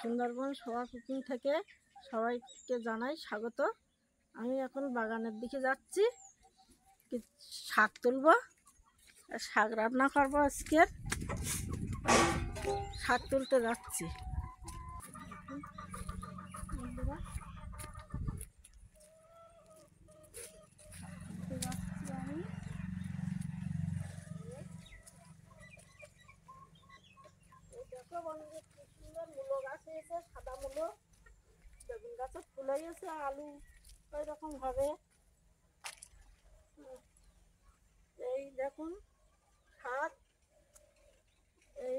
সুন্দরবন শোভা cooking থেকে সবাইকে জানাই স্বাগত। আমি এখন বাগানের দিকে যাচ্ছি, শাক তুলবো, শাক রান্না করবো। আজকে শাক তুলতে যাচ্ছি। মূলো গাছ হয়েছে, সাদা মূলো, বেগুন গাছের ফুল হয়েছে, আলু ওই রকম হবে। এই দেখুন শাক, এই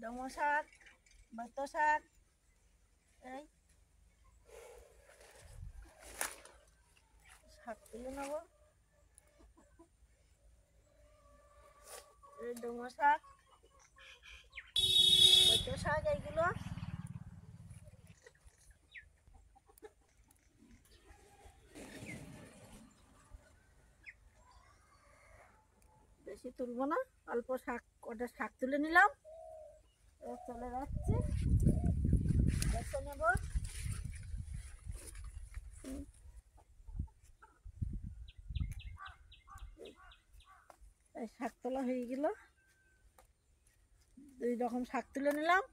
ডমো শাক, বেত শাক, এই শাক তুলে নেব। এই ডমো শাক, বেত শাক, এইগুলো বেশি তুলবো না, অল্প শাক, কটা শাক তুলে নিলাম। চলে যাচ্ছি, দেখে নেব। এই শাক তোলা হয়ে গেল, 2 রকম শাক তুলে নিলাম।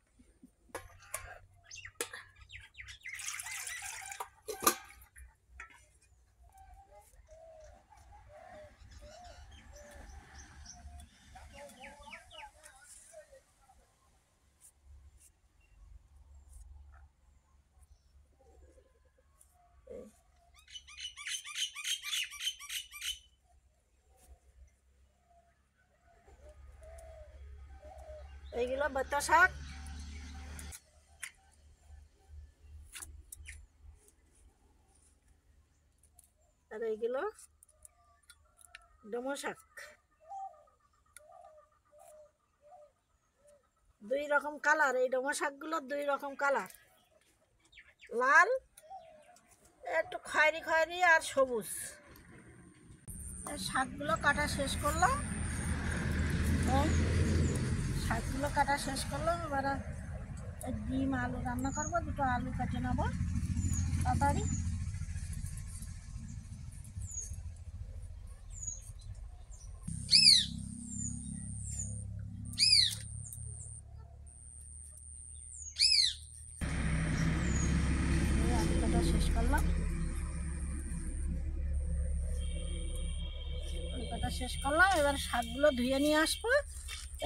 এইগুলো বেত শাক, আর এইগুলো ডমো শাক। 2 রকম কালার, এই ডমো শাকগুলো 2 রকম কালার, লাল, একটু খয়েরি খয়েরি আর সবুজ। শাকগুলো কাটা শেষ করলাম, শাকগুলো কাটা শেষ করলাম। এবারে ডিম আলু রান্না করবো, 2টো আলু কেটে নেবো তাড়াতাড়ি। আলু কাটা শেষ করলাম, আলু কাটা শেষ করলাম। এবার শাকগুলো ধুয়ে নিয়ে আসবো।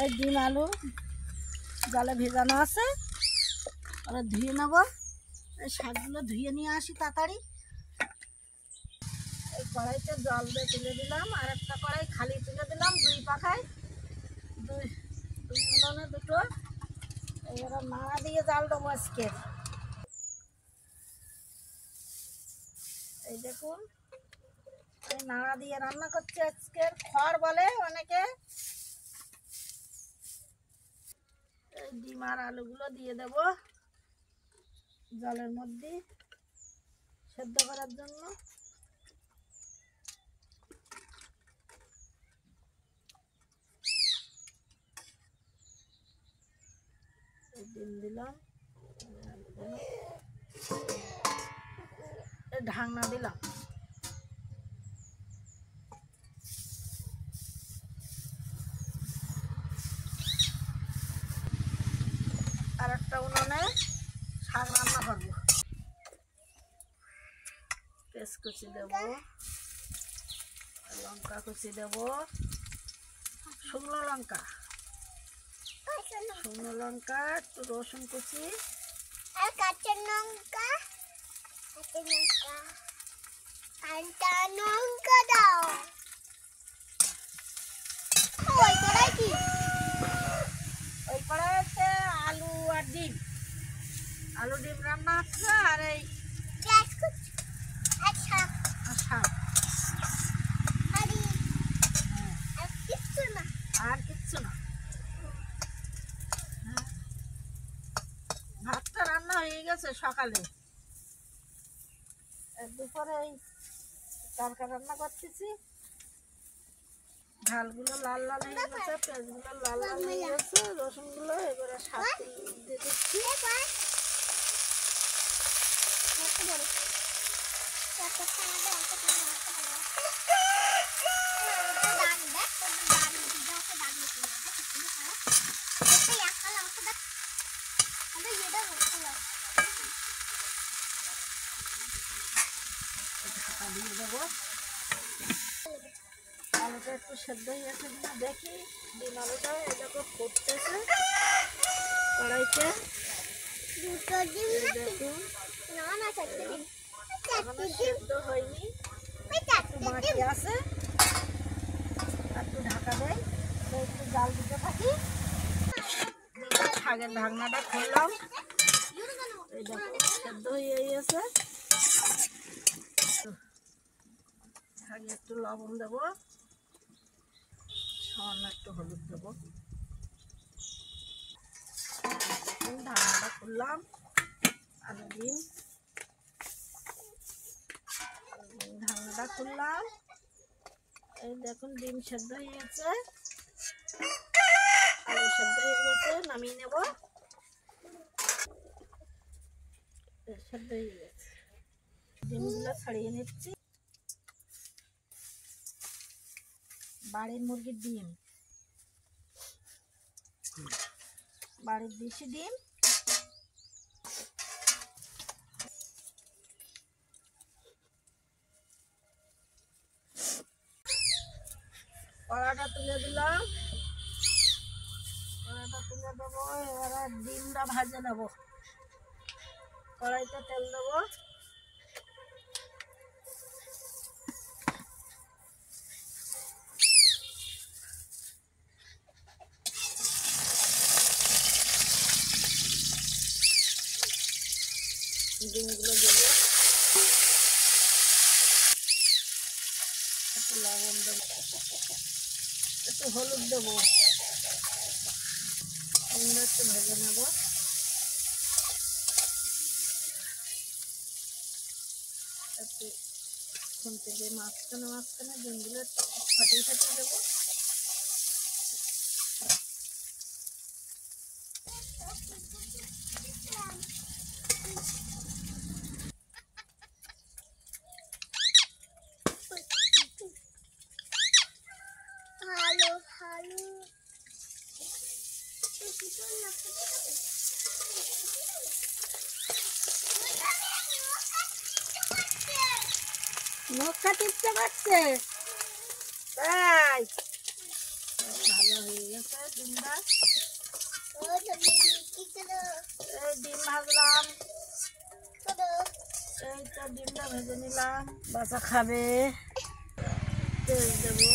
এই ডিম আলু জলে ভেজানো আছে, এবার ধুয়ে নেবো। এই শাকগুলো ধুয়ে নিয়ে আসি তাড়াতাড়ি। এই কড়াইতে জল দিয়ে তুলে দিলাম, আর একটা কড়াই খালি তুলে দিলাম, 2 পাখায়, 2 উনুনে 2টো। এবার নাড়া দিয়ে জাল দেবো আজকে। এই দেখুন, এই নাড়া দিয়ে রান্না করছে আজকে, খড় বলে অনেকে। এই ডিম আর আলুগুলো দিয়ে দেব জলের মধ্যে সেদ্ধ করার জন্য। ডিম দিলাম, ঢাকনা দিলাম। আর একটা উনুনে শাক রান্না করবো। পেঁয়াজ কুচি দেবো, লঙ্কা কুচি দেবো, শুকনো লঙ্কা, একটু রসুন কুচি, আর কাঁচা লঙ্কা, কাঁচা লঙ্কা দাও। ওই কড়াই কি? ওই কড়াইতে আলু আর ডিম, আলু ডিম রান্না আছে। আর এই পেঁয়াজ কুচি, আচ্ছা, আর শাক, আর কিচ্ছু না। আর কিচ্ছু না। ভাতটা রান্না হয়ে গেছে সকালে, দুপুরে এই তরকারি রান্না করতেছি। ঝালগুলো লাল লাল হয়ে গেছে, পেঁয়াজগুলো লাল লাল হয়ে গেছে, রসুনগুলো। এবারে শাক দিয়ে দিচ্ছি। ঢাকা দিয়ে দেবো। আলুটা একটু সেদ্ধ হয়ে গেছে কিনা দেখি। ডিম আলুটা এটাকে ফুটতেছে কড়াইতে। দুটো ডিম এই দেখুন না না চারটে ডিম এখনো সেদ্ধ হয়নি, একটু বাকি আছে। একটু ঢাকা দেয়, একটু জাল দিতে থাকি। শাকের ঢাকনাটা খুললাম, এই দেখো সেদ্ধ হয়ে গেছে। শাকে একটু লবণ দেবো, সামান্য একটু হলুদ দেবো। দেখুন ঢাকনাটা খুললাম, আলু ডিম ঢাকনাটা খুললাম। এই দেখুন ডিম সেদ্ধ হয়ে গেছে, আলু সেদ্ধ হয়ে গেছে, নামিয়ে নেব। সেদ্ধ হয়ে গেছে, ডিমগুলো ছাড়িয়ে নিচ্ছি। বাড়ির মুরগির ডিম, বাড়ির দেশি ডিম। কড়াটা তুলে দিলাম, কড়াটা তুলে দেবো। এবারে ডিমটা ভাজে নেব। কড়াইতে তেল দেবো, ডিমগুলো দেবো, একটু লবণ দেবো, একটু হলুদ দেবো, ডিমটা একটু ভেজে নেব। একটু খুন্তি দিয়ে মাঝখানে মাঝখানে ডিমগুলো ফাটিয়ে ফাটিয়ে দেবো। ভালো ভালো মুখটা টিপতে পারছে তাই। ভালো হয়ে গেছে ডিমটা। এই ডিম ভাজলাম, এই তো ডিমটা ভেজে নিলাম। বাচ্চা খাবে। তেল দেবো,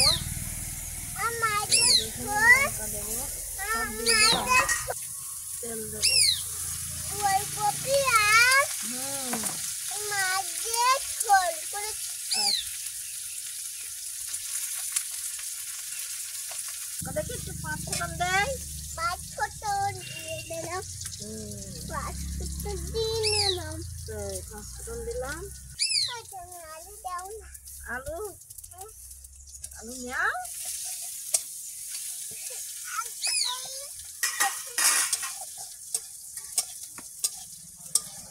লঙ্কা দেবো, সব দিয়ে দিলাম। তেল দেবো, দেখি একটু 5 ফোড়ন দেয়। 5 ফোঁড়ন দিয়ে দিলাম। 5 ফোঁড়ন দিয়ে নিলাম। 5 ফোড়ন দিলাম। আলু দাও না। আলু, আলু নেও।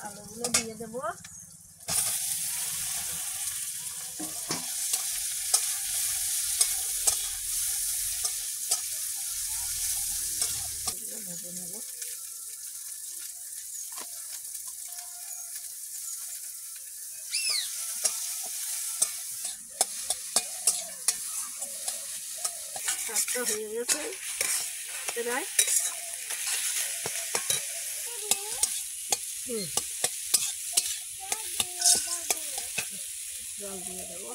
আলুগুলো দিয়ে দেবো। ভেজে নেব। শাকটা হয়ে গেছে প্রায়। জল দিয়ে দেবো।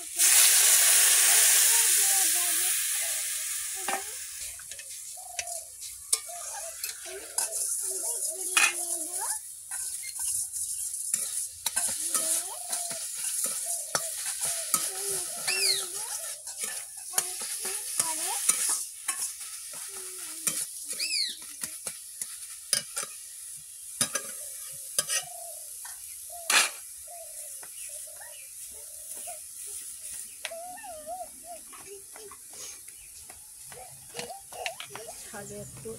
শাকে একটু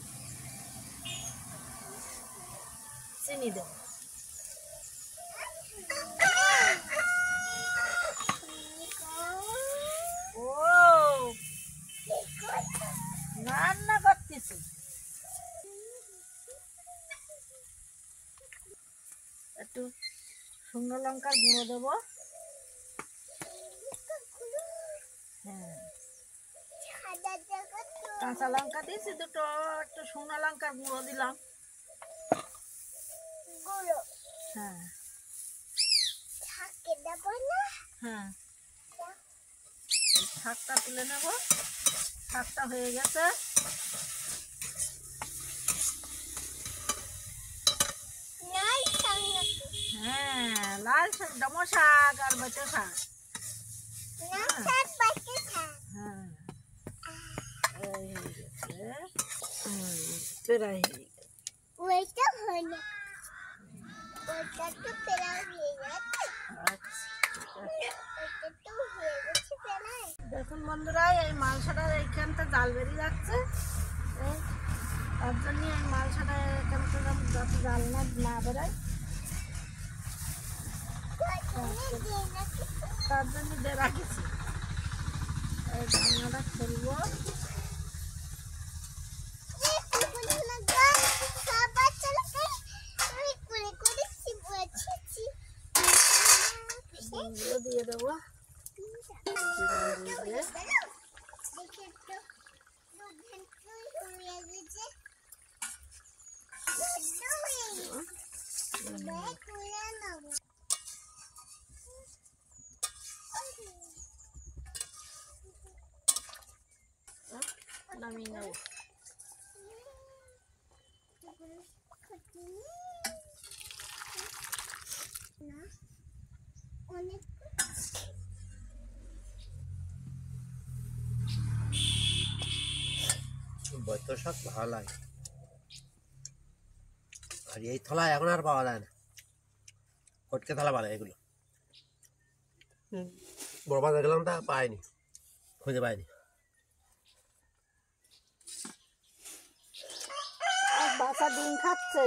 চিনি দেবো। রান্না করতেছি। একটু শুকনো লঙ্কার গুঁড়ো দেবো। হ্যাঁ, সাদা জায়গা তো কাঁচা লঙ্কা দিয়েছি দুটো, একটু শুকনো লঙ্কার গুঁড়ো দিলাম। গুঁড়ো হ্যাঁ থাকে দেবো না। হ্যাঁ, এই শাকটা তুলে নেব। শাকটা হয়ে গেছে। নাই সামনে হ্যাঁ, লাল শাক, ডমো শাক আর বেঁচে শাক। না শাক বাকি থাক। হ্যাঁ, এই হয়ে গেছে। প্রায় হয়ে গেছে। ওইটা হলো ওইটা তো প্রায় হয়ে গেছে। আচ্ছা, ঠিক আছে। ওইটা তো হয়ে গেছে প্রায়। দেখুন বন্ধুরা, এই মালসাটা এইখানটা জাল বেরিয়ে যাচ্ছে। এই তার জন্য এই মালসাটা এখানটা যাতে জাল না বেরোয়, তার জন্য দিয়ে রাখিছি। এই রান্নাটা খুলবো। ডিমগুলো দিয়ে দেবো। ডিম দিয়ে নামিয়ে নেবো। অনেক বৈদ্য শাক ভালো লাগে, আর এই থালা এখন আর পাওয়া যায় না। কটকে থালা বানায় এগুলো। বড় বাজার গেলাম তা পাইনি, খুঁজে পাইনি। আর বাচ্চা ডিম খাচ্ছে।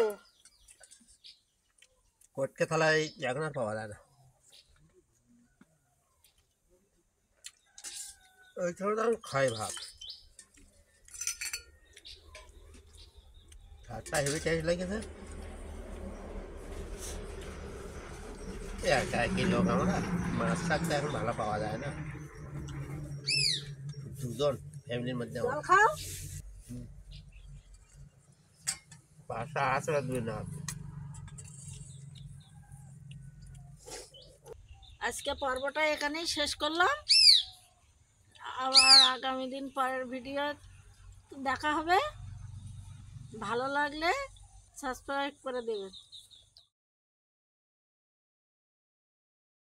কটকে থালায় এখন আর পাওয়া যায় না। ওই থালা আমি খাই ভাত। শাকটা হেভি টেস্ট লেগেছে। একা একই লোক আমরা, মাছ শাকটা এখন ভালো পাওয়া যায় না। দুজন ফ্যামিলির মধ্যে জল খাও। বাসা আছে দুই না। আজকে পর্বটা এখানেই শেষ করলাম। আবার আগামী দিন পরের ভিডিও দেখা হবে। ভালো লাগলে সাবস্ক্রাইব করে দেবেন।